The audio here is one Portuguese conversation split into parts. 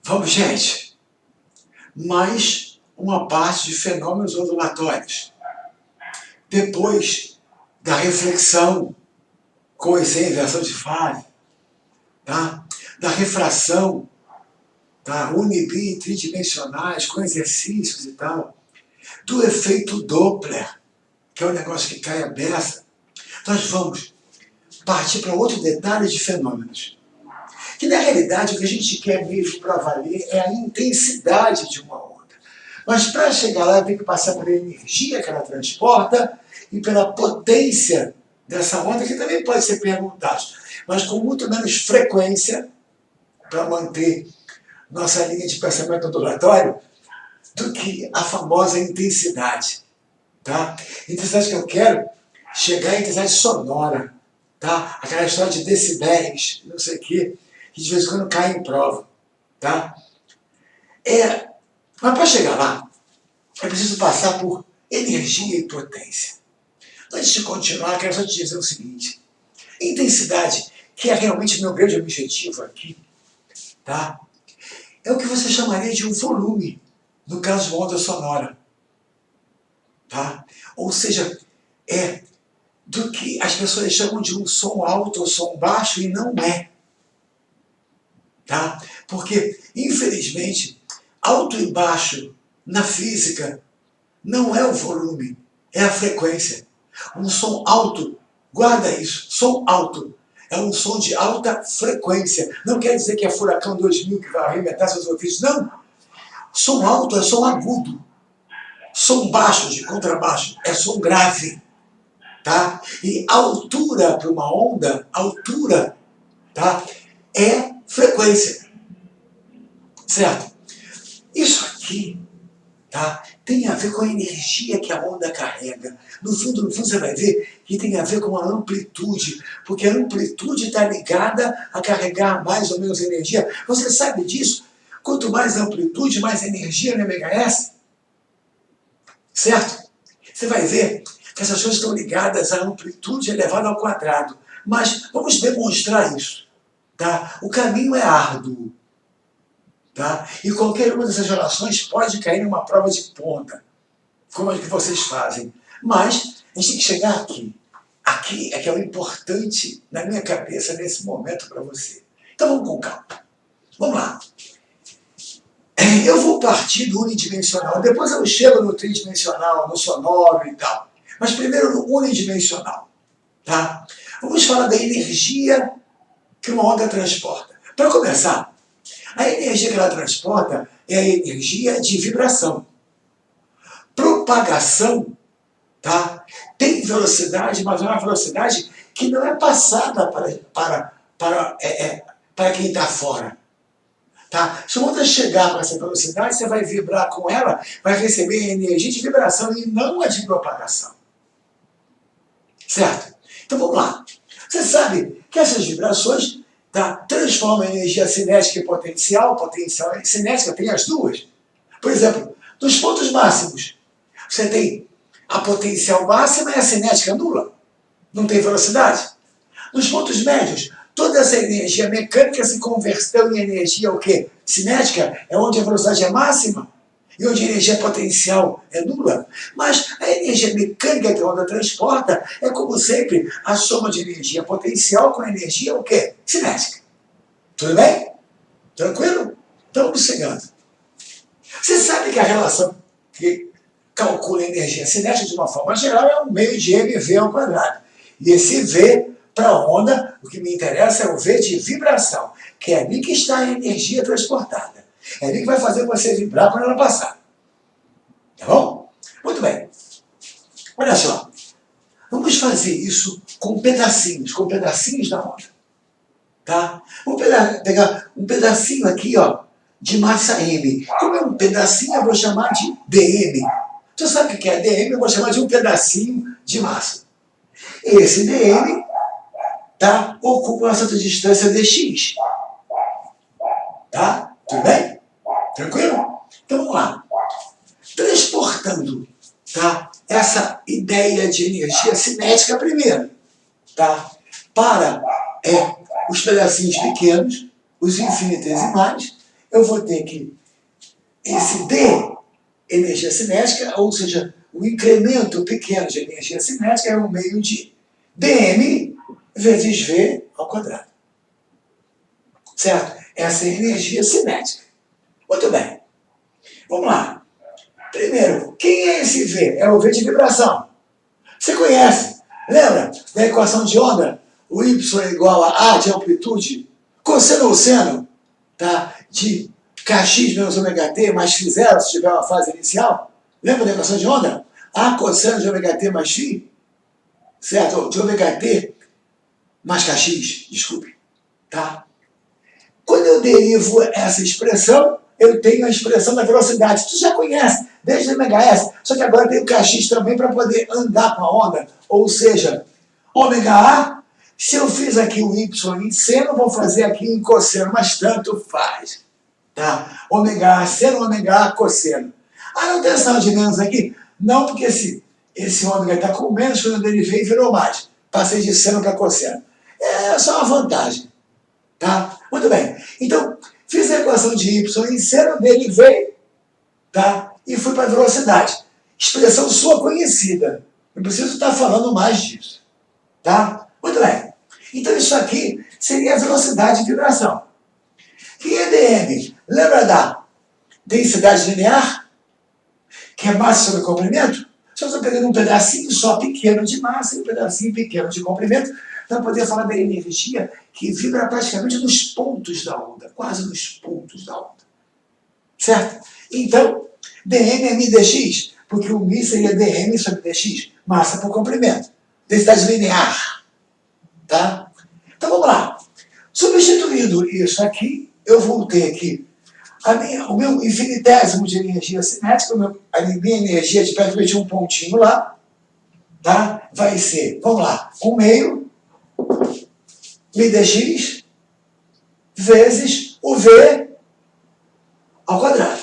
Vamos, gente. Mais uma parte de fenômenos ondulatórios. Depois da reflexão com e sem inversão de fase, tá? Da refração, tá? Uni-, bi- e tridimensionais, com exercícios e tal. Do efeito Doppler, que é um negócio que cai a beça. Nós vamos partir para outro detalhe de fenômenos. Que na realidade o que a gente quer mesmo para valer é a intensidade de uma onda. Mas para chegar lá tem que passar pela energia que ela transporta e pela potência dessa onda, que também pode ser perguntado, mas com muito menos frequência para manter nossa linha de pensamento ondulatório do que a famosa intensidade. Tá? Intensidade que eu quero chegar à intensidade sonora. Tá? Aquela história de decibéis, não sei o quê, que de vez em quando cai em prova. Tá? Mas para chegar lá, é preciso passar por energia e potência. Antes de continuar, quero só te dizer o seguinte. Intensidade, que é realmente meu grande objetivo aqui, tá? É o que você chamaria de um volume, no caso de uma onda sonora. Tá? Ou seja, é do que as pessoas chamam de um som alto ou som baixo, e não é. Tá? Porque, infelizmente, alto e baixo na física não é o volume, é a frequência. Um som alto, guarda isso, som alto é um som de alta frequência. Não quer dizer que é Furacão 2000 que vai arrebentar seus ouvidos, não. Som alto é som agudo. Som baixo, de contrabaixo, é som grave. Tá? E altura para uma onda, altura, tá? É frequência. Certo? Isso aqui, tá? Tem a ver com a energia que a onda carrega. No fundo, você vai ver que tem a ver com a amplitude, porque a amplitude está ligada a carregar mais ou menos energia. Você sabe disso? Quanto mais amplitude, mais energia no MHz. Certo? Você vai ver que essas coisas estão ligadas à amplitude elevada ao quadrado. Mas vamos demonstrar isso. Tá? O caminho é árduo. Tá? E qualquer uma dessas relações pode cair numa prova de ponta, como a que vocês fazem. Mas a gente tem que chegar aqui. Aqui é que é o importante na minha cabeça nesse momento para você. Então vamos com calma. Vamos lá. Eu vou partir do unidimensional, depois eu chego no tridimensional, no sonoro e tal. Mas primeiro no unidimensional. Tá? Vamos falar da energia que uma onda transporta. Para começar, a energia que ela transporta é a energia de vibração. Propagação, tá? Tem velocidade, mas é uma velocidade que não é passada para quem está fora. Tá? Se uma onda chegar com essa velocidade, você vai vibrar com ela, vai receber energia de vibração e não a de propagação. Certo? Então vamos lá. Você sabe que essas vibrações, tá, transformam a energia cinética e potencial e cinética, tem as duas. Por exemplo, nos pontos máximos, você tem a potencial máxima e a cinética nula. Não tem velocidade. Nos pontos médios, toda essa energia mecânica se converteu em energia o quê? Cinética, é onde a velocidade é máxima e onde a energia potencial é nula. Mas a energia mecânica que a onda transporta é, como sempre, a soma de energia potencial com energia o quê? Cinética. Tudo bem? Tranquilo? Então vamos chegando. Você sabe que a relação que calcula a energia cinética de uma forma geral é um meio de mv ao quadrado. E esse v para a onda, o que me interessa é o V de vibração, que é ali que está a energia transportada. É ali que vai fazer você vibrar quando ela passar. Tá bom? Muito bem. Olha só. Vamos fazer isso com pedacinhos da onda. Tá? Vamos pegar um pedacinho aqui, ó, de massa M. Como é um pedacinho, eu vou chamar de dm. Tu sabe o que é dm? Eu vou chamar de um pedacinho de massa. Esse dm, tá, ocupa uma certa distância dx. Tá? Tudo bem? Tranquilo? Então vamos lá. Transportando, tá, essa ideia de energia cinética primeiro, tá, para os pedacinhos pequenos, os infinitesimais, eu vou ter que esse D, energia cinética, ou seja, o incremento pequeno de energia cinética é um meio de dm vezes v ao quadrado. Certo? Essa é a energia cinética. Muito bem. Vamos lá. Primeiro, quem é esse V? É o V de vibração. Você conhece? Lembra da equação de onda? O Y é igual a A de amplitude, cosseno ou seno, tá? De kx menos ômega t mais φ0, se tiver uma fase inicial. Lembra da equação de onda? A cosseno de ômega t mais φ, certo? De ômega t mais kx, desculpe. Tá? Quando eu derivo essa expressão, eu tenho a expressão da velocidade. Tu já conhece, desde o ms, só que agora tem o kx também para poder andar com a onda. Ou seja, ômega A, se eu fiz aqui o y em seno, vou fazer aqui em cosseno, mas tanto faz. Tá? Ômega A seno, ômega A cosseno. Ah, não tem sinal de menos aqui? Não, porque esse ômega está com menos, quando eu derivei, virou mais. Passei de seno para cosseno. É só uma vantagem. Tá? Muito bem. Então, fiz a equação de y em seno, derivei, tá? E fui para a velocidade. Expressão sua conhecida. Não preciso estar falando mais disso. Tá? Muito bem. Então, isso aqui seria a velocidade de vibração. Quem é dm? Lembra da densidade linear? Que é massa sobre comprimento? Só estou pegando um pedacinho só pequeno de massa e um pedacinho pequeno de comprimento para poder falar da energia que vibra praticamente nos pontos da onda, quase nos pontos da onda. Certo? Então, dm é mi dx, porque o mi seria dm sobre dx, massa por comprimento. Densidade linear. Tá? Então vamos lá. Substituindo isso aqui, eu vou ter aqui o meu infinitésimo de energia cinética, a minha energia de praticamente um pontinho lá, tá? Vai ser, vamos lá, 1/2 mi dx vezes o v ao quadrado.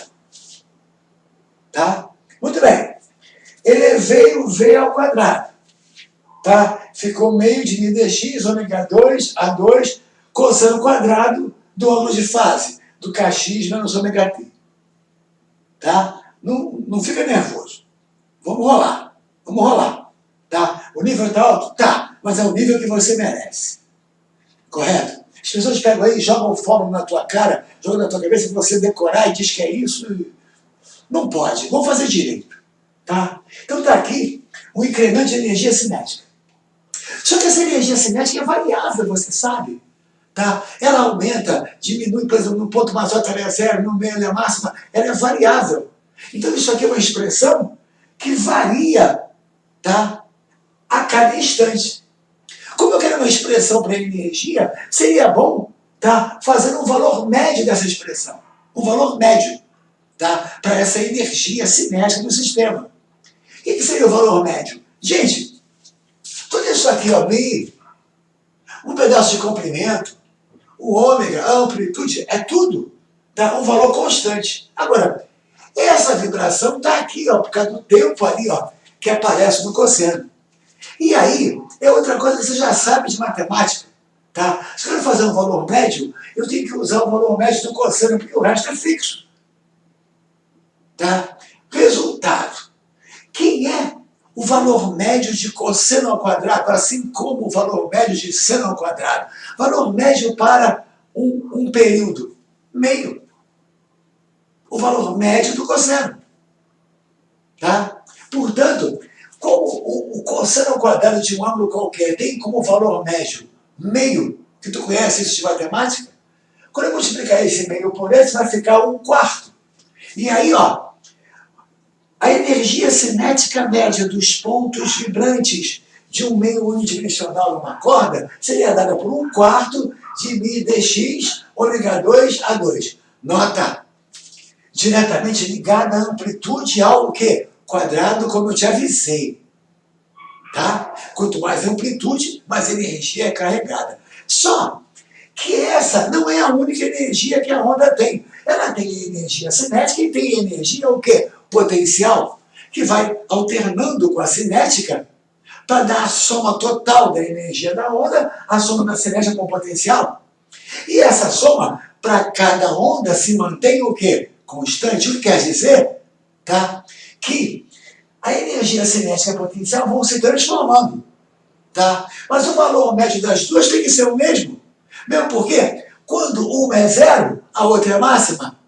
Tá? Muito bem. Elevei o v ao quadrado. Tá? Ficou meio de mi dx, ômega 2 a 2, cosseno quadrado do ângulo de fase, do kx menos ômega t. Tá? Não fica nervoso. Vamos rolar. Vamos rolar. Tá? O nível está alto? Tá. Mas é o nível que você merece. Correto? As pessoas pegam aí e jogam fórmula na tua cara, jogam na tua cabeça para você decorar e diz que é isso. Não pode. Vamos fazer direito. Tá? Então está aqui o incremento de energia cinética. Só que essa energia cinética é variável, você sabe. Tá? Ela aumenta, diminui, por exemplo, no ponto mais alto ela é zero, no meio ela é máxima, ela é variável. Então isso aqui é uma expressão que varia, tá? A cada instante. Como eu quero uma expressão para energia, seria bom, tá? Fazer um valor médio dessa expressão. Um valor médio, tá? Para essa energia cinética do sistema. O que seria o valor médio? Gente, tudo isso aqui, ó, mi, um pedaço de comprimento, o ômega, a amplitude, é tudo, tá? Um valor constante. Agora, essa vibração está aqui, ó, por causa do tempo ali, ó, que aparece no cosseno. E aí, é outra coisa que você já sabe de matemática, tá? Se eu quero fazer um valor médio, eu tenho que usar o valor médio do cosseno, porque o resto é fixo. Tá? Resultado. Quem é o valor médio de cosseno ao quadrado, assim como o valor médio de seno ao quadrado? Valor médio para um período. Meio. O valor médio do cosseno. Tá? Portanto, como o cosseno ao quadrado de um ângulo qualquer tem como valor médio meio, que tu conhece isso de matemática, quando eu multiplicar esse meio por esse, vai ficar 1/4. E aí, ó, a energia cinética média dos pontos vibrantes de um meio unidimensional numa corda seria dada por 1/4 de mi dx ômega 2 a 2. Nota, diretamente ligada à amplitude ao quê? Quadrado, como eu te avisei. Tá? Quanto mais amplitude, mais energia é carregada. Só que essa não é a única energia que a onda tem. Ela tem energia cinética e tem energia o quê? Potencial, que vai alternando com a cinética para dar a soma total da energia da onda, a soma da cinética com o potencial. E essa soma para cada onda se mantém o quê? Constante. O que quer dizer, tá? Que a energia cinética e a potencial vão se transformando. Tá? Mas o valor médio das duas tem que ser o mesmo. Mesmo porque, quando uma é zero, a outra é máxima.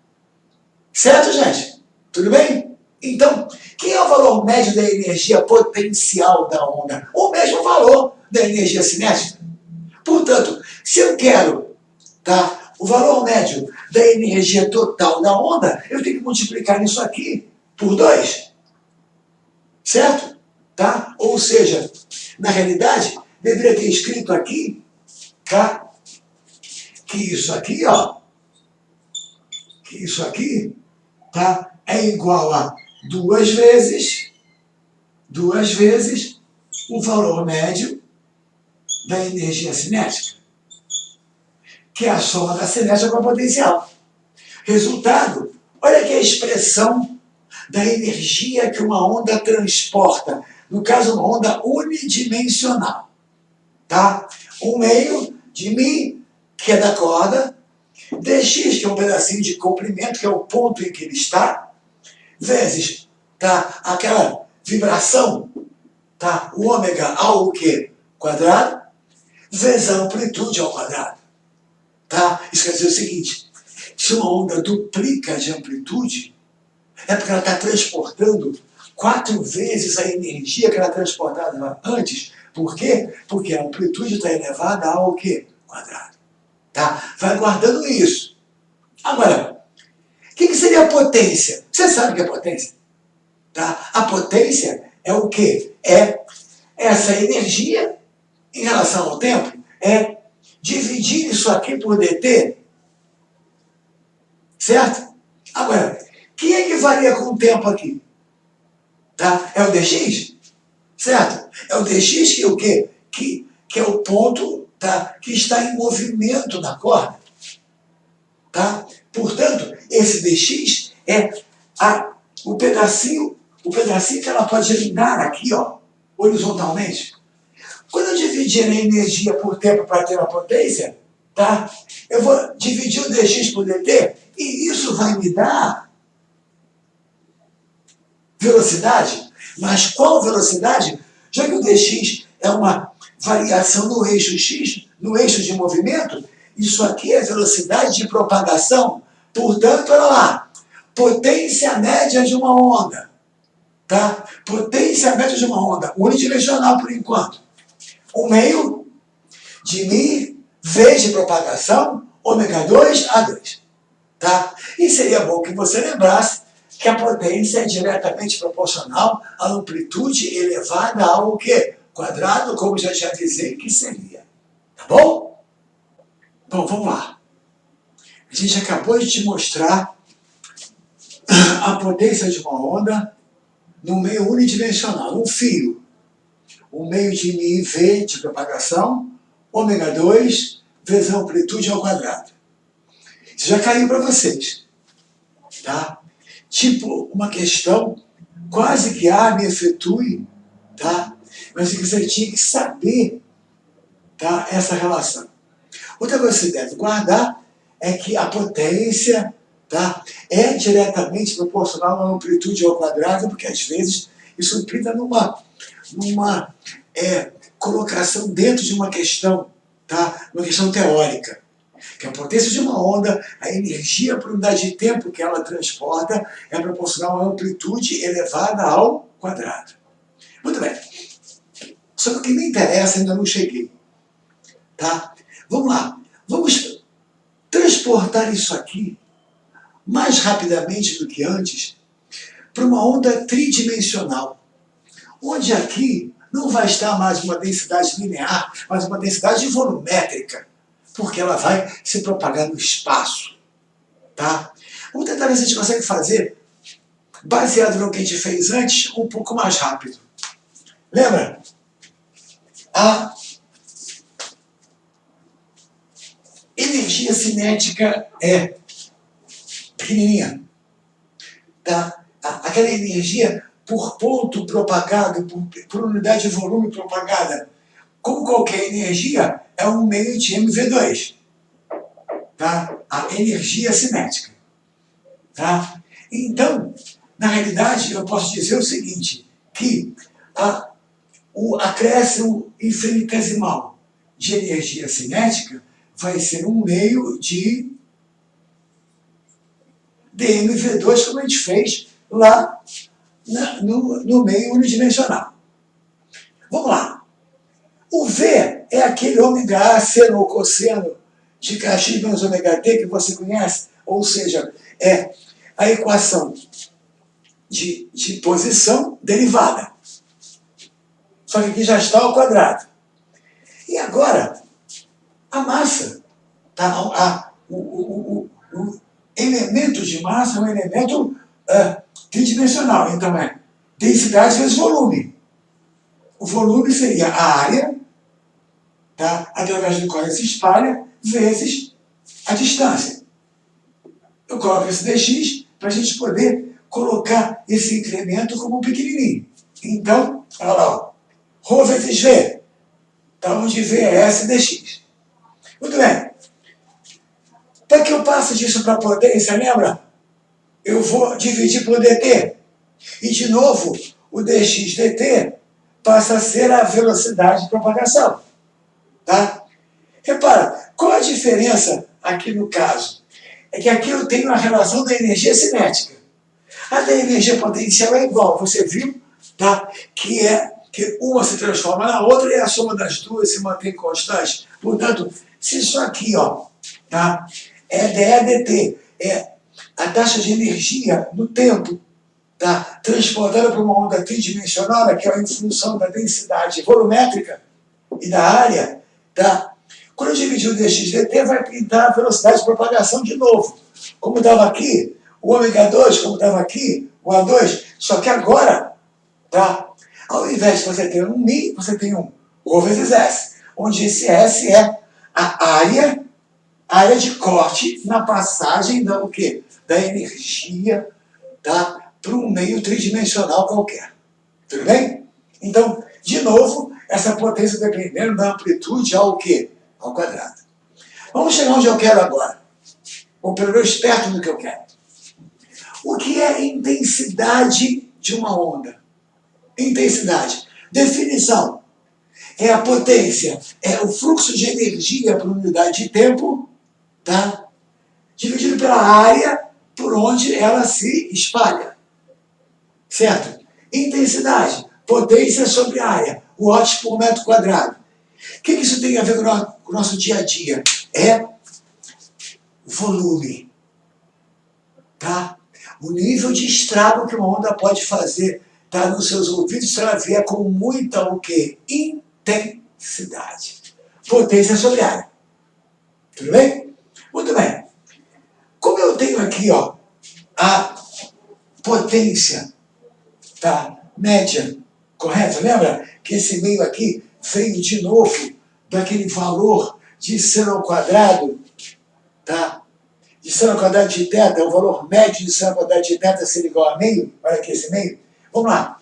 Certo, gente? Tudo bem? Então, quem é o valor médio da energia potencial da onda? O mesmo valor da energia cinética. Portanto, se eu quero, tá, o valor médio da energia total da onda, eu tenho que multiplicar isso aqui por 2. Certo? Tá? Ou seja, na realidade, deveria ter escrito aqui, tá? Que isso aqui, ó, que isso aqui, tá? É igual a 2 vezes o valor médio da energia cinética, que é a soma da cinética com a potencial. Resultado, olha aqui a expressão da energia que uma onda transporta. No caso, uma onda unidimensional. Tá? 1/2 de μ, que é da corda, dx, que é um pedacinho de comprimento, que é o ponto em que ele está, vezes, tá, aquela vibração, tá, o ômega ao quê? Quadrado, vezes a amplitude ao quadrado. Tá? Isso quer dizer o seguinte, se uma onda duplica de amplitude, é porque ela está transportando 4 vezes a energia que ela transportava antes. Por quê? Porque a amplitude está elevada ao quê? Quadrado. Tá? Vai guardando isso. Agora, o que seria a potência? Você sabe o que é potência? Tá? A potência é o quê? É essa energia em relação ao tempo. É dividir isso aqui por dt. Certo? Agora, quem é que varia com o tempo aqui? Tá? É o dx? Certo? É o dx que é o quê? Que é o ponto, tá, que está em movimento na corda. Tá? Portanto, esse dx é o pedacinho que ela pode andar aqui, ó, horizontalmente. Quando eu dividir a energia por tempo para ter a potência, tá? Eu vou dividir o dx por dt e isso vai me dar velocidade. Mas qual velocidade? Já que o dx é uma variação no eixo x, no eixo de movimento, isso aqui é velocidade de propagação. Portanto, olha lá, potência média de uma onda. Tá? Potência média de uma onda, unidimensional por enquanto. 1/2 de μ vezes de propagação, ômega 2 a 2. Tá? E seria bom que você lembrasse que a potência é diretamente proporcional à amplitude elevada ao quê? Quadrado, como já te avisei que seria. Tá bom? Bom, vamos lá. A gente acabou de te mostrar a potência de uma onda no meio unidimensional, um fio. 1/2 de μ v de propagação, ômega 2 vezes a amplitude ao quadrado. Isso já caiu para vocês. Tá? Tipo uma questão quase que me efetue, tá? Mas você tinha que saber, tá, essa relação. Outra coisa que você deve guardar é que a potência, tá, é diretamente proporcional à amplitude ao quadrado, porque às vezes isso implica numa colocação dentro de uma questão, tá, uma questão teórica. Que a potência de uma onda, a energia por unidade de tempo que ela transporta é proporcional à amplitude elevada ao quadrado. Muito bem. Só que o que me interessa, ainda não cheguei. Tá? Vamos lá. Vamos transportar isso aqui mais rapidamente do que antes para uma onda tridimensional. Onde aqui não vai estar mais uma densidade linear, mas uma densidade volumétrica. Porque ela vai se propagar no espaço. Tá? Vamos tentar ver se a gente consegue fazer, baseado no que a gente fez antes, um pouco mais rápido. Lembra? A energia cinética é pequenininha. Tá? Aquela energia por ponto propagado, por unidade de volume propagada, como qualquer energia, é 1/2 de mv2. tá? A energia cinética. Tá? Então, na realidade, eu posso dizer o seguinte, que o acréscimo infinitesimal de energia cinética vai ser um meio de dmv2, como a gente fez lá no meio unidimensional. Vamos lá. O V é aquele ômega A, seno ou cosseno de Cauchy menos ômega T que você conhece, ou seja, é a equação de posição derivada. Só que aqui já está ao quadrado. E agora, a massa, tá? O elemento de massa é um elemento tridimensional. Então é densidade vezes volume. O volume seria a área, tá? Através do qual ele se espalha, vezes a distância. Eu coloco esse dx para a gente poder colocar esse incremento como um pequenininho. Então, olha lá, ó. Rho vezes V, tá? Onde V é S dx. Muito bem. Para que eu passe disso para a potência, lembra? Eu vou dividir por dt. E, de novo, o dx dt passa a ser a velocidade de propagação. Tá? Repara, qual a diferença aqui no caso? É que aqui eu tenho a relação da energia cinética. A da energia potencial é igual, você viu, tá? Que uma se transforma na outra e a soma das duas se mantém constante. Portanto, se isso aqui, ó, tá? É dE dt, é a taxa de energia no tempo, tá? Transportada para uma onda tridimensional, que é em função da densidade volumétrica e da área, tá? Quando eu dividir o dx dt, vai pintar a velocidade de propagação de novo. Como estava aqui, o ômega 2, como estava aqui, o A2, só que agora, tá? Ao invés de você ter um μ, você tem um Rho vezes S, onde esse S é a área de corte na passagem da, o quê? Da energia, tá? Para um meio tridimensional qualquer. Tudo bem? Então, de novo, essa potência dependendo da amplitude ao quê? Ao quadrado. Vamos chegar onde eu quero agora. Ou pelo menos perto do que eu quero. O que é intensidade de uma onda? Intensidade. Definição. É a potência, é o fluxo de energia por unidade de tempo, tá? Dividido pela área por onde ela se espalha. Certo? Intensidade. Potência sobre área. Watts por metro quadrado. O que isso tem a ver com o nosso dia a dia? É volume. Tá? O nível de estrago que uma onda pode fazer, tá, nos seus ouvidos se ela vier com muita o quê? Intensidade. Potência sobre área. Tudo bem? Muito bem. Como eu tenho aqui, ó, a potência, tá, média, correto? Lembra que esse meio aqui veio de novo daquele valor de seno ao quadrado, tá? De seno ao quadrado de θ, o valor médio de seno ao quadrado de θ seria igual a meio. Olha aqui esse meio. Vamos lá.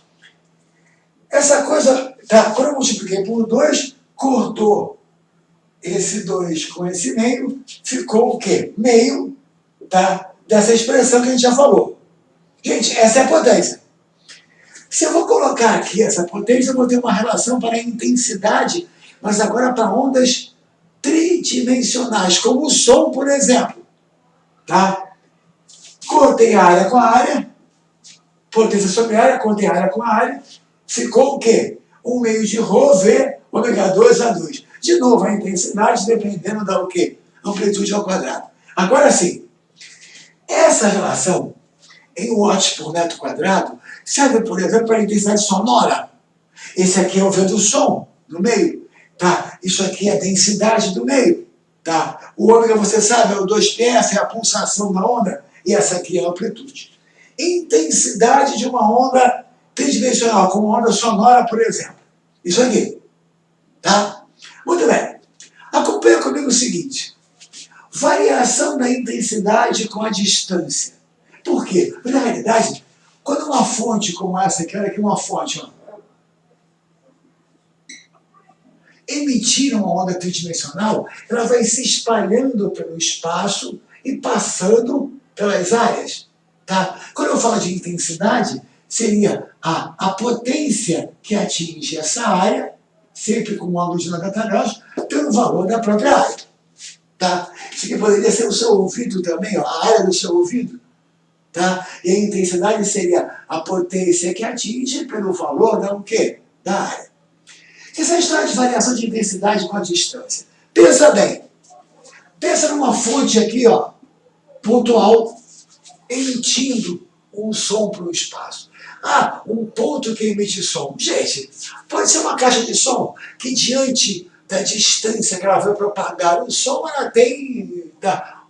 Essa coisa, tá, quando eu multipliquei por 2, cortou esse 2 com esse meio, ficou o quê? Meio, tá, dessa expressão que a gente já falou. Gente, essa é a potência. Se eu vou colocar aqui essa potência, eu vou ter uma relação para a intensidade, mas agora para ondas tridimensionais, como o som, por exemplo. Tá? Cortei a área com a área, potência sobre área, cortei a área com a área, ficou o quê? Um meio de Rho V, ômega 2 A2. De novo, a intensidade dependendo da o quê? Amplitude ao quadrado. Agora sim, essa relação em watts por metro quadrado serve, por exemplo, para a intensidade sonora. Esse aqui é o V do som, no meio. Tá? Isso aqui é a densidade do meio. Tá? O ômega, você sabe, é o 2ps, é a pulsação da onda, e essa aqui é a amplitude. Intensidade de uma onda tridimensional, como onda sonora, por exemplo. Isso aqui. Tá? Muito bem. Acompanha comigo o seguinte. Variação da intensidade com a distância. Por quê? Porque, na realidade, quando uma fonte como essa aqui, olha aqui uma fonte, ó, emitir uma onda tridimensional, ela vai se espalhando pelo espaço e passando pelas áreas. Tá? Quando eu falo de intensidade, seria a potência que atinge essa área, sempre com um ângulo de 90 graus, pelo valor da própria área. Tá? Isso aqui poderia ser o seu ouvido também, ó, a área do seu ouvido. Tá? E a intensidade seria a potência que atinge pelo valor da, o quê? Da área. Essa história de variação de intensidade com a distância. Pensa bem. Pensa numa fonte aqui, ó, pontual, emitindo um som para o espaço. Ah, um ponto que emite som. Gente, pode ser uma caixa de som que diante da distância que ela vai propagar o som, ela tem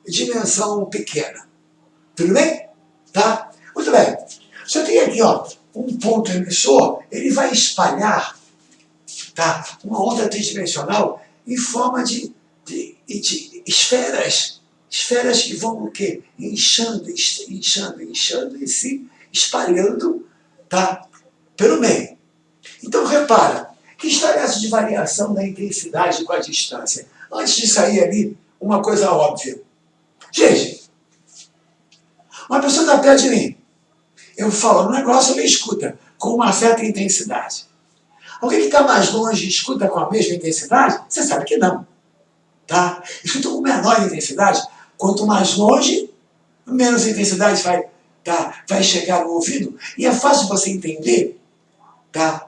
dimensão pequena. Tudo bem? Tá? Muito bem. Se eu tenho aqui, ó, um ponto emissor, ele vai espalhar, tá, uma onda tridimensional em forma de esferas. Esferas que vão o quê? Inchando e se espalhando, tá, pelo meio. Então, repara, que história é essa de variação da intensidade com a distância? Antes de sair ali, uma coisa óbvia. Gente, uma pessoa está perto de mim. Eu falo um negócio, ele escuta com uma certa intensidade. Alguém que está mais longe escuta com a mesma intensidade? Você sabe que não. Tá? Escuta com menor intensidade. Quanto mais longe, menos intensidade vai chegar no ouvido. E é fácil você entender. Tá?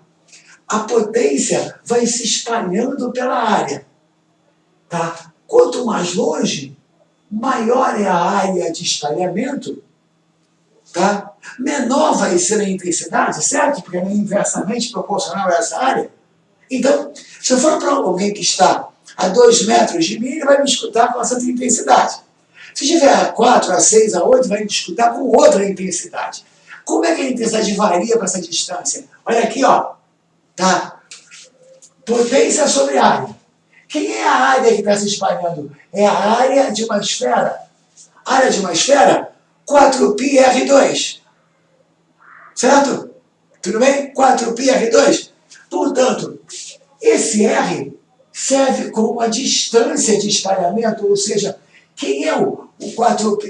A potência vai se espalhando pela área. Tá? Quanto mais longe, maior é a área de espalhamento. Tá? Menor vai ser a intensidade, certo? Porque ela é inversamente proporcional a essa área. Então, se eu for para alguém que está a 2 metros de mim, ele vai me escutar com essa intensidade. Se estiver a 4, a 6, a 8, vai me escutar com outra intensidade. Como é que a intensidade varia para essa distância? Olha aqui, ó. Tá? Potência sobre área. Quem é a área que está se espalhando? É a área de uma esfera. Área de uma esfera, 4πr2. Certo? Tudo bem? 4πr2. Portanto, esse R serve como a distância de espalhamento, ou seja, quem é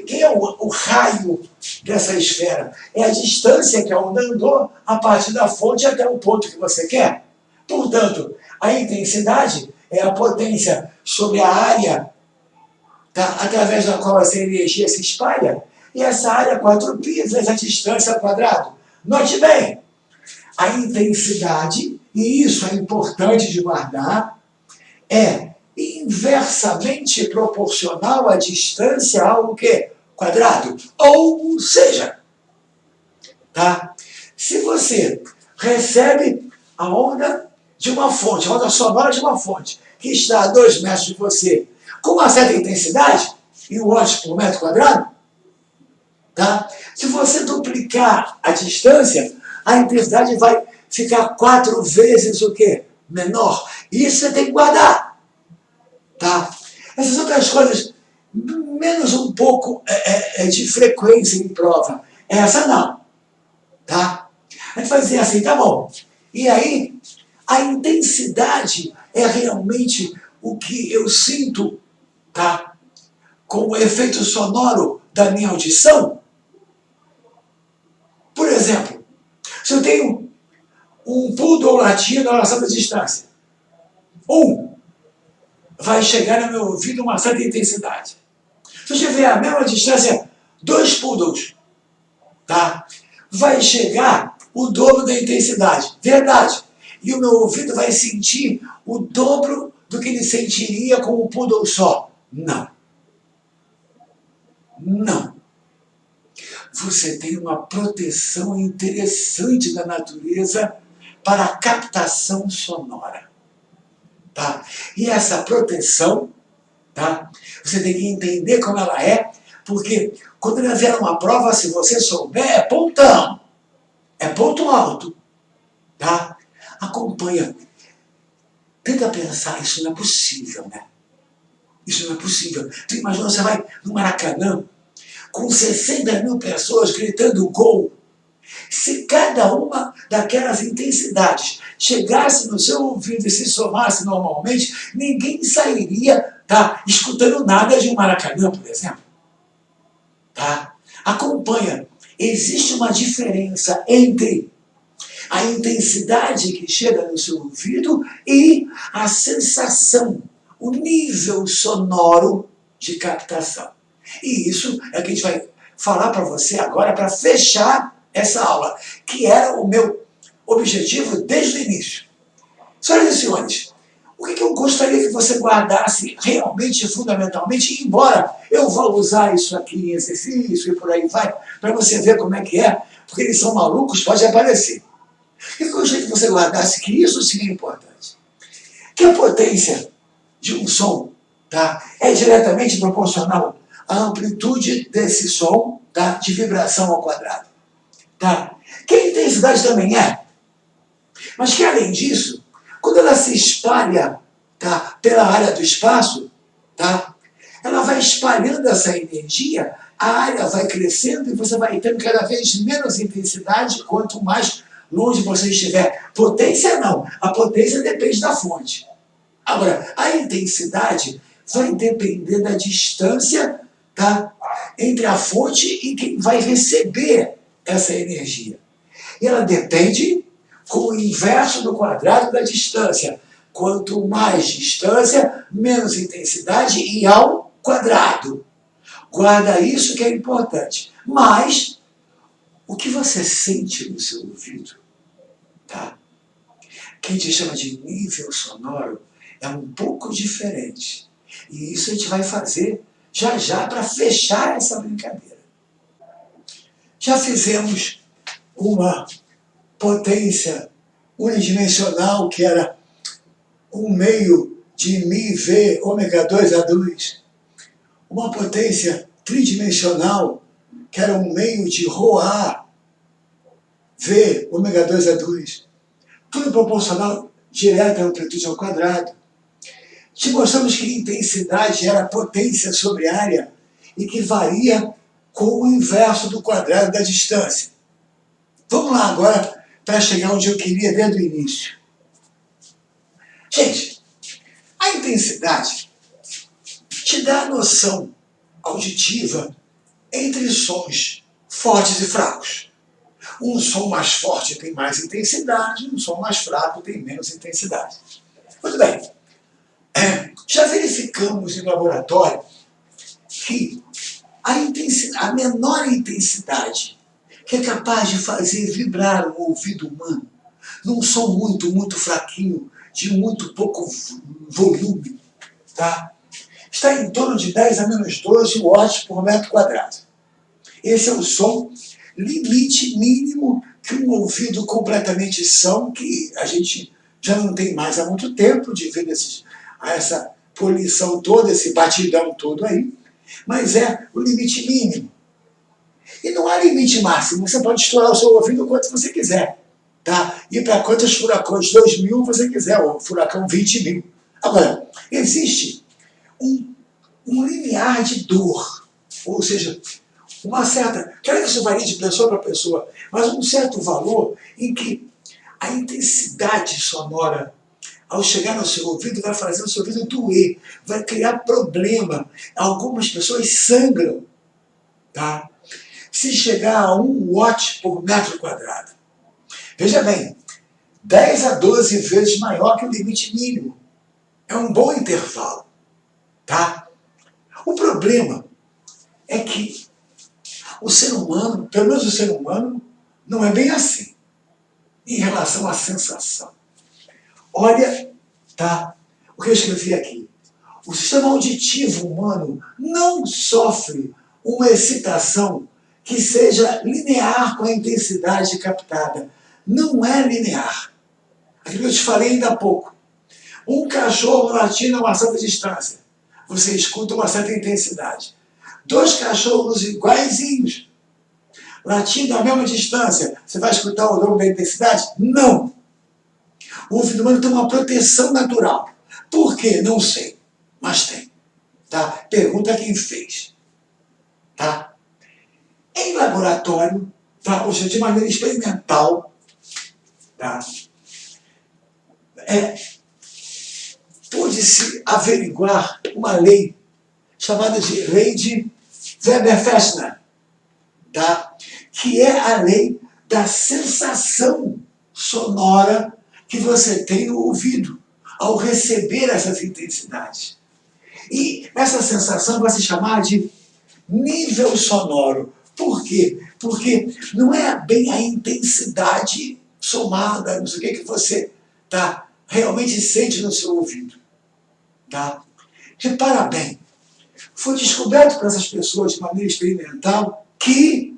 quem é o raio dessa esfera? É a distância que a onda andou a partir da fonte até o ponto que você quer. Portanto, a intensidade é a potência sobre a área, tá, através da qual essa energia se espalha, e essa área 4π vezes a distância ao quadrado. Note bem, a intensidade, e isso é importante de guardar, é inversamente proporcional à distância ao quê? Quadrado. Ou seja, tá? Se você recebe a onda de uma fonte, a onda sonora de uma fonte, que está a 2 metros de você, com uma certa intensidade, e 1 watts por metro quadrado, tá? Se você duplicar a distância, a intensidade vai ficar 4 vezes o quê? Menor. Isso você tem que guardar. Tá? Essas outras coisas, menos um pouco de frequência em prova. Essa não. Tá? A gente vai dizer assim, tá bom. E aí, a intensidade é realmente o que eu sinto, tá, com o efeito sonoro da minha audição. Por exemplo, se eu tenho um poodle latindo a relação da distância, vai chegar no meu ouvido uma certa intensidade. Se eu tiver a mesma distância, 2 poodles, tá, vai chegar o dobro da intensidade. Verdade. E o meu ouvido vai sentir o dobro do que ele sentiria com um poodle só. Não. Não. Você tem uma proteção interessante da natureza para a captação sonora. Tá? E essa proteção, tá, você tem que entender como ela é, porque quando ela vier uma prova, se você souber, é pontão. É ponto alto. Tá? Acompanha. Tenta pensar, isso não é possível, né? Isso não é possível. Tu imagina, você vai no Maracanã, com 60 mil pessoas gritando gol, Se cada uma daquelas intensidades chegasse no seu ouvido e se somasse normalmente, ninguém sairia, tá, escutando nada de um Maracanã, por exemplo. Tá? Acompanha. Existe uma diferença entre a intensidade que chega no seu ouvido e a sensação, o nível sonoro de captação. E isso é o que a gente vai falar para você agora para fechar essa aula, que era o meu objetivo desde o início. Senhoras e senhores, o que eu gostaria que você guardasse realmente, fundamentalmente, embora eu vá usar isso aqui em exercício e por aí vai, para você ver como é que é, porque eles são malucos, pode aparecer. Eu gostaria que você guardasse que isso seria importante. Que a potência de um som, tá, é diretamente proporcional à amplitude desse som, tá, de vibração ao quadrado. Tá? Que a intensidade também é. Mas que além disso, quando ela se espalha, tá, pela área do espaço, tá, ela vai espalhando essa energia, a área vai crescendo e você vai tendo cada vez menos intensidade quanto mais longe você estiver. Potência não, a potência depende da fonte. Agora, a intensidade vai depender da distância, tá, entre a fonte e quem vai receber essa energia. E ela depende com o inverso do quadrado da distância. Quanto mais distância, menos intensidade e ao quadrado. Guarda isso que é importante. Mas o que você sente no seu ouvido, tá? Que a gente chama de nível sonoro, é um pouco diferente. E isso a gente vai fazer já já para fechar essa brincadeira. Já fizemos uma potência unidimensional, que era 1/2 de μV ômega 2 a 2. Uma potência tridimensional, que era 1/2 de ρA V ômega 2 a 2. Tudo proporcional direto à amplitude ao quadrado. Te mostramos que intensidade era potência sobre área e que varia com o inverso do quadrado da distância. Vamos lá agora para chegar onde eu queria desde o início. Gente, a intensidade te dá a noção auditiva entre sons fortes e fracos. Um som mais forte tem mais intensidade, um som mais fraco tem menos intensidade. Muito bem. Já verificamos em laboratório que a menor intensidade que é capaz de fazer vibrar o ouvido humano num som muito, muito fraquinho, de muito pouco volume, tá, está em torno de 10 a menos 12 watts por metro quadrado. Esse é o som limite mínimo que um ouvido completamente são, que a gente já não tem mais há muito tempo, devido a essa poluição toda, esse batidão todo aí, mas é o limite mínimo. E não há limite máximo, você pode estourar o seu ouvido quanto você quiser, tá? E para quantos furacões 2000 você quiser, ou furacão 20.000. Agora, existe um limiar de dor, ou seja, uma certa, claro que isso varia de pessoa para pessoa, mas um certo valor em que a intensidade sonora, ao chegar no seu ouvido, vai fazer o seu ouvido doer, vai criar problema. Algumas pessoas sangram, tá? Se chegar a 1 watt por metro quadrado. Veja bem, 10 a 12 vezes maior que o limite mínimo. É um bom intervalo, tá? O problema é que o ser humano, pelo menos o ser humano, não é bem assim em relação à sensação. Olha, tá, o que eu escrevi aqui. O sistema auditivo humano não sofre uma excitação que seja linear com a intensidade captada. Não é linear. Aquilo que eu te falei ainda há pouco. Um cachorro latindo a uma certa distância. Você escuta uma certa intensidade. 2 cachorros iguaizinhos, latindo a mesma distância, você vai escutar o dobro da intensidade? Não. O ouvido humano tem uma proteção natural. Por quê? Não sei, mas tem. Tá? Pergunta quem fez. Tá? Em laboratório, tá? Ou seja, de maneira experimental, tá? Pôde-se averiguar uma lei chamada de lei de Weber-Fechner, tá? Que é a lei da sensação sonora que você tem no ouvido ao receber essas intensidades. E essa sensação vai se chamar de nível sonoro. Por quê? Porque não é bem a intensidade somada, não sei o que você tá, realmente sente no seu ouvido. Tá? Repara bem, foi descoberto por essas pessoas de maneira experimental que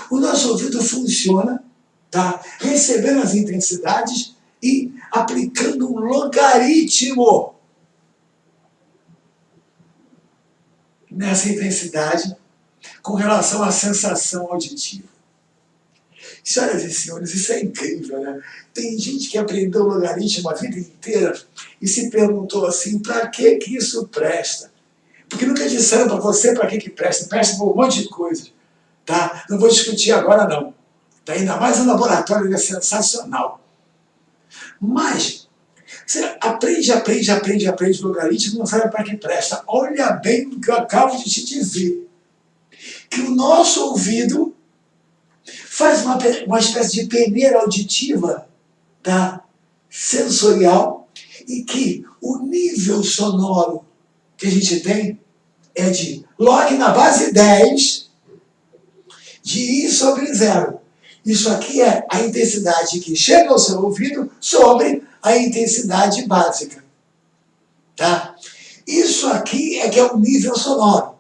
o nosso ouvido funciona, tá? Recebendo as intensidades e aplicando um logaritmo nessa intensidade com relação à sensação auditiva. Senhoras e senhores, isso é incrível, né? Tem gente que aprendeu logaritmo a vida inteira e se perguntou assim, para que isso presta? Porque nunca disseram para você para que presta. Presta para um monte de coisa. Tá? Não vou discutir agora, não. Tá? Ainda mais no laboratório, ele é sensacional. Mas, você aprende logaritmo e não sabe para que presta. Olha bem o que eu acabo de te dizer. Que o nosso ouvido faz uma espécie de peneira auditiva, tá? Sensorial, e que o nível sonoro que a gente tem é de log na base 10 de I sobre 0. Isso aqui é a intensidade que chega ao seu ouvido sobre a intensidade básica. Tá? Isso aqui é que é o nível sonoro.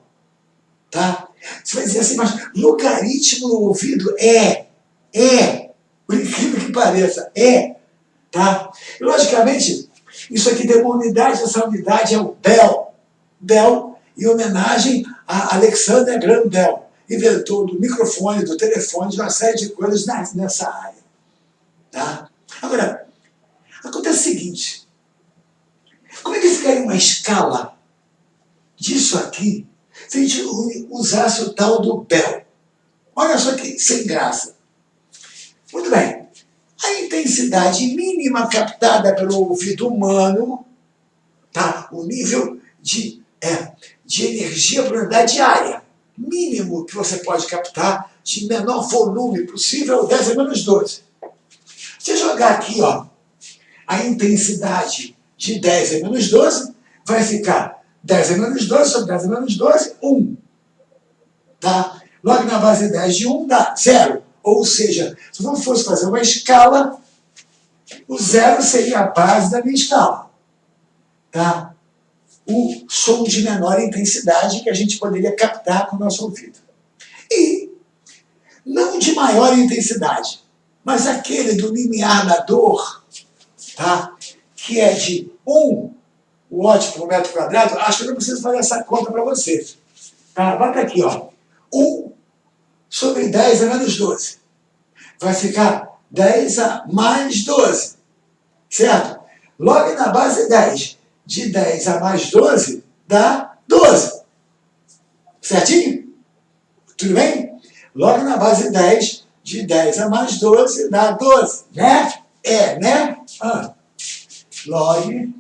Tá? Você vai dizer assim, mas logaritmo no ouvido por incrível que pareça, tá? E, logicamente, isso aqui tem uma unidade, essa unidade é o Bell. Bell, em homenagem a Alexander Graham Bell, inventor do microfone, do telefone, de uma série de coisas nessa área. Tá? Agora, acontece o seguinte, como é que ficaria uma escala disso aqui se a gente usasse o tal do Bell? Olha só que sem graça. Muito bem. A intensidade mínima captada pelo ouvido humano, tá? O nível de energia por unidade diária mínimo que você pode captar de menor volume possível, 10 a menos 12. Se jogar aqui, ó, a intensidade de 10 a menos 12, vai ficar 10 a menos 12 sobre 10 a menos 12, 1. Tá? Logo na base 10 de 1 dá 0. Ou seja, se eu fosse fazer uma escala, o 0 seria a base da minha escala. Tá? O som de menor intensidade que a gente poderia captar com o nosso ouvido. E não de maior intensidade, mas aquele do limiar da dor, tá? Que é de 1 watt por metro quadrado. Acho que eu não preciso fazer essa conta para você. Tá? Bota aqui, ó. 1 sobre 10 a menos 12. Vai ficar 10 a mais 12. Certo? Logo na base 10 de 10 a mais 12 dá 12. Certinho? Tudo bem? Logo na base 10 de 10 a mais 12 dá 12. Né? Né? Log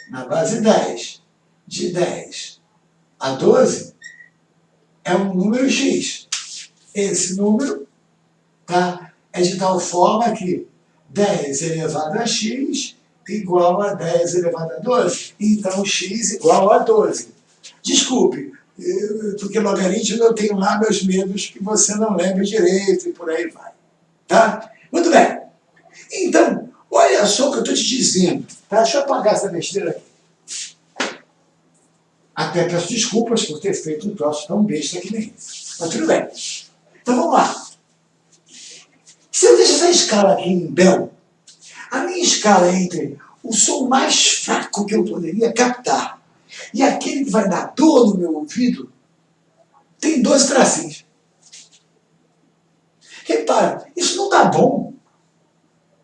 na base 10 de 10 a 12 é um número X. Esse número, tá, é de tal forma que 10 elevado a x igual a 10 elevado a 12. Então, x igual a 12. Desculpe, porque logaritmo eu tenho lá meus medos que você não lembra direito e por aí vai. Tá? Muito bem. Então, olha só o que eu estou te dizendo. Tá? Deixa eu apagar essa besteira aqui. Até peço desculpas por ter feito um troço tão besta que nem esse. Mas tudo bem. Então vamos lá. Se eu deixo essa escala aqui em Bell, a minha escala é entre o som mais fraco que eu poderia captar e aquele que vai dar dor no meu ouvido, tem 12 tracinhos. Repara, isso não dá bom.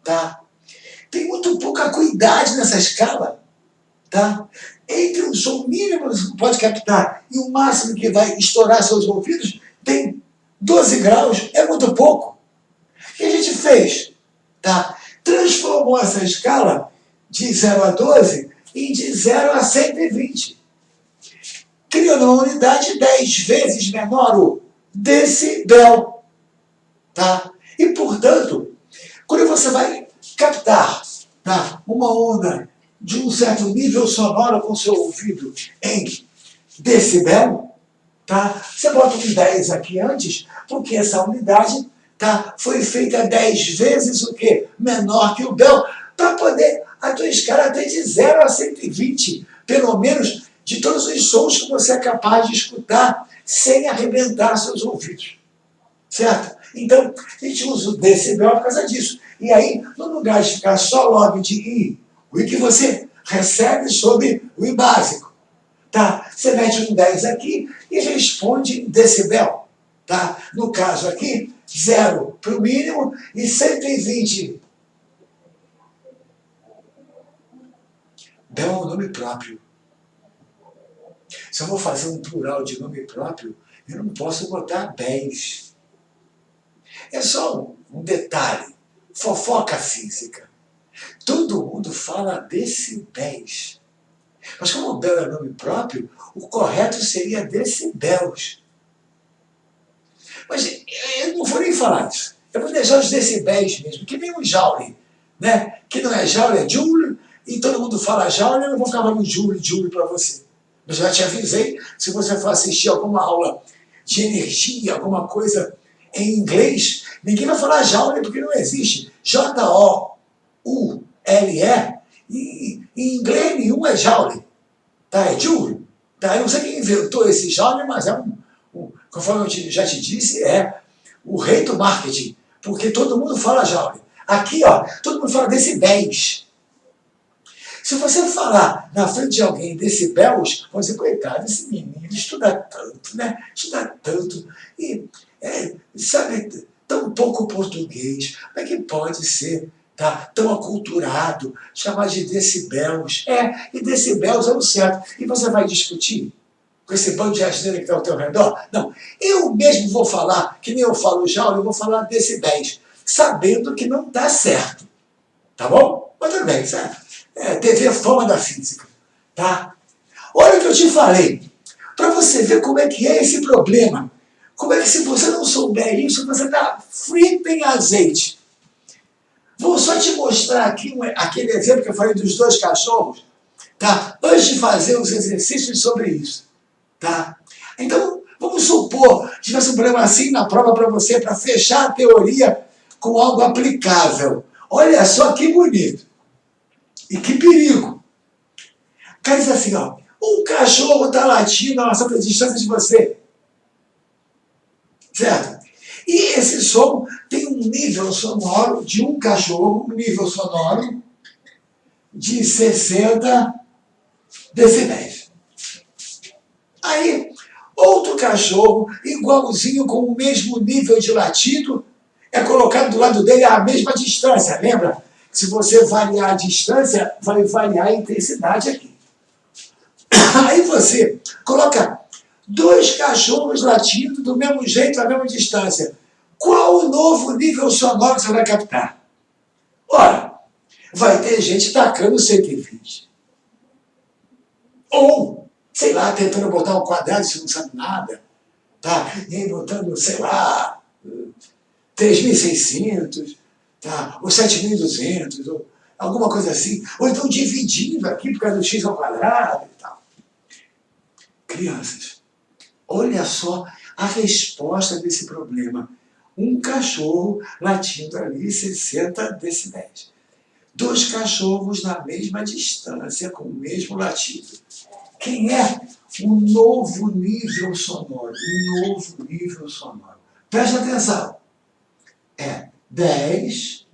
Tá? Tem muito pouca acuidade nessa escala. Tá? Entre o som mínimo que você pode captar e o máximo que vai estourar seus ouvidos, tem 12 graus é muito pouco. O que a gente fez? Tá? Transformou essa escala de 0 a 12 em de 0 a 120. Criando uma unidade 10 vezes menor, o decibel. Tá? E, portanto, quando você vai captar, tá, uma onda de um certo nível sonoro com seu ouvido em decibel, tá, você bota um 10 aqui antes, porque essa unidade, tá, foi feita 10 vezes o quê? Menor que o bel, para poder a tua escala ter de 0 a 120, pelo menos, de todos os sons que você é capaz de escutar sem arrebentar seus ouvidos. Certo? Então, a gente usa o decibel por causa disso. E aí, no lugar de ficar só log de I, o I que você recebe sobre o I básico, tá? Você mete um 10 aqui e responde em decibel. Tá? No caso aqui, 0 para o mínimo e 120. Bel é um nome próprio. Se eu vou fazer um plural de nome próprio, eu não posso botar béis. É só um detalhe, fofoca física. Todo mundo fala decibéis. Mas como o bel é nome próprio, o correto seria decibéis. Mas eu não vou nem falar isso. Eu vou deixar os decibéis mesmo, que nem um joule. Né? Que não é joule, é joule, e todo mundo fala joule, eu não vou ficar falando joule para você. Eu já te avisei, se você for assistir alguma aula de energia, alguma coisa em inglês, ninguém vai falar joule porque não existe. J-O-U-L-E, e em inglês nenhum é joule. Tá? É joule. Tá? Eu não sei quem inventou esse joule, mas é conforme eu já te disse, é o rei do marketing. Porque todo mundo fala joule. Aqui, ó, todo mundo fala decibéis. Se você falar na frente de alguém decibéis, você dizer, coitado, esse menino estuda tanto, né? Estuda tanto. E, sabe, tão pouco português. Como é que pode ser, tá, tão aculturado, chamar de decibéis? E decibéis é o certo. E você vai discutir com esse bando de asneira que está ao teu redor? Não. Eu mesmo vou falar, que nem eu falo joule, eu vou falar decibéis, sabendo que não está certo. Tá bom? Mas tudo bem, certo? TV fama da física. Tá? Olha o que eu te falei. Para você ver como é que é esse problema. Como é que se você não souber isso, você está frito em azeite. Vou só te mostrar aqui aquele exemplo que eu falei dos 2 cachorros. Tá? Antes de fazer os exercícios sobre isso. Tá? Então, vamos supor que tivesse um problema assim na prova para você, para fechar a teoria com algo aplicável. Olha só que bonito. E que perigo. O cara diz assim, ó, um cachorro está latindo a uma certa distância de você. Certo? E esse som tem um nível sonoro de um cachorro, um nível sonoro de 60 decibéis. Aí, outro cachorro, igualzinho, com o mesmo nível de latido, é colocado do lado dele à mesma distância, lembra? Se você variar a distância, vai variar a intensidade aqui. Aí você coloca 2 cachorros latindo do mesmo jeito, à mesma distância. Qual o novo nível sonoro que você vai captar? Ora, vai ter gente tacando 120. Ou, sei lá, tentando botar um quadrado, você não sabe nada. Tá? E aí botando, sei lá, 3.600. Tá? Ou 7.200, ou alguma coisa assim. Ou então dividindo aqui por causa do x ao quadrado e tal. Crianças, olha só a resposta desse problema. Um cachorro latindo ali 60 decibéis. 2 cachorros na mesma distância, com o mesmo latido. Quem é o novo nível sonoro? O novo nível sonoro. Presta atenção. 10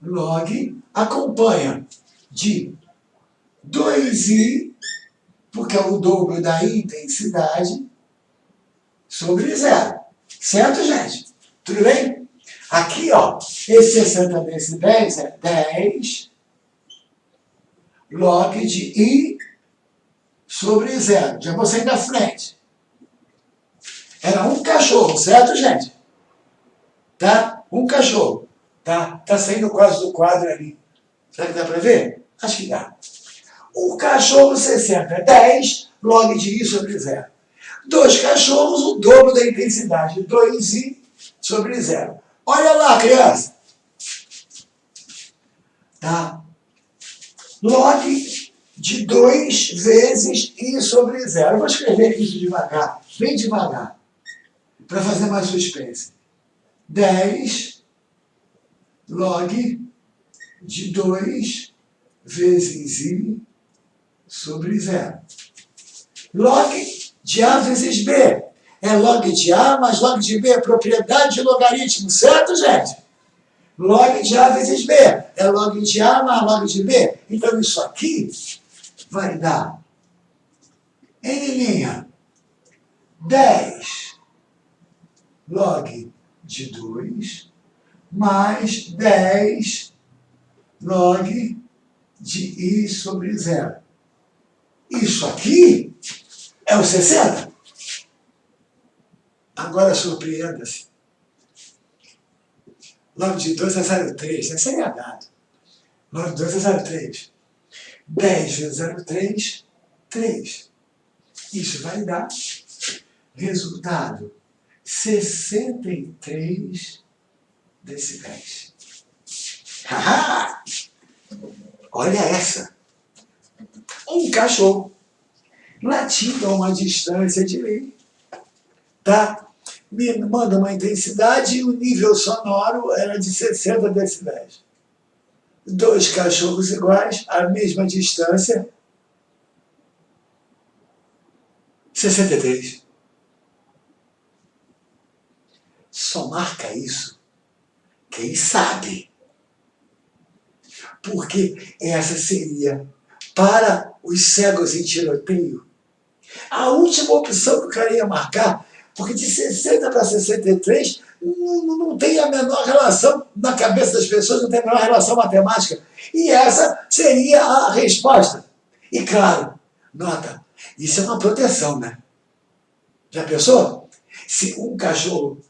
log acompanha de 2i, porque é o dobro da intensidade, sobre 0. Certo, gente? Tudo bem? Aqui, ó, esse 60 decibéis é 10 log de i sobre 0. Já vou sair da frente. Era um cachorro, certo, gente? Tá? Um cachorro. Tá saindo quase do quadro ali. Será que dá para ver? Acho que dá. O cachorro 60, 10 log de I sobre zero. Dois cachorros, o dobro da intensidade, 2i sobre zero. Olha lá, criança. Tá? Log de 2 vezes I sobre zero. Eu vou escrever isso devagar, bem devagar, para fazer mais suspense. 10 log de 2 vezes I sobre zero. Log de A vezes B. É log de A mais log de B, é propriedade de logaritmo, certo, gente? Log de A vezes B. É log de A mais log de B. Então isso aqui vai dar N', 10 log de 2 mais 10 log de I sobre zero. Isso aqui é o 60? Agora surpreenda-se. Log de 2 é 0,3. Essa aí é dado. Log de 2 é 0,3. 10 vezes 0,3, 3. Isso vai dar resultado 63 decibéis. Haha! Olha essa. Um cachorro latindo a uma distância de I, tá? Me manda uma intensidade e o nível sonoro era de 60 decibéis. Dois cachorros iguais, a mesma distância, 63. Só marca isso quem sabe. Porque essa seria, para os cegos em tiroteio, a última opção que eu queria marcar, porque de 60 para 63 não tem a menor relação, na cabeça das pessoas não tem a menor relação matemática. E essa seria a resposta. E claro, nota, isso é uma proteção, né? Já pensou? Se um cachorro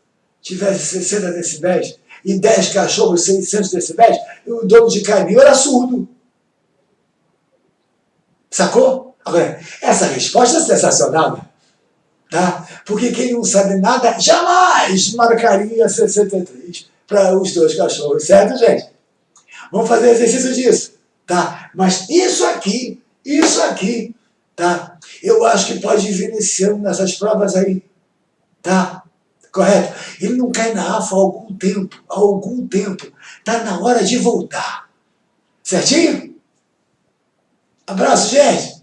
tivesse 60 decibéis e 10 cachorros 600 decibéis, o dono de caminho era surdo. Sacou? Agora, essa resposta é sensacional, né? Tá? Porque quem não sabe nada jamais marcaria 63 para os dois cachorros, certo, gente? Vamos fazer exercício disso, tá? Mas isso aqui, tá? Eu acho que pode vir esse ano nessas provas aí, tá? Correto? Ele não cai na AFA há algum tempo. Tá na hora de voltar. Certinho? Abraço, gente!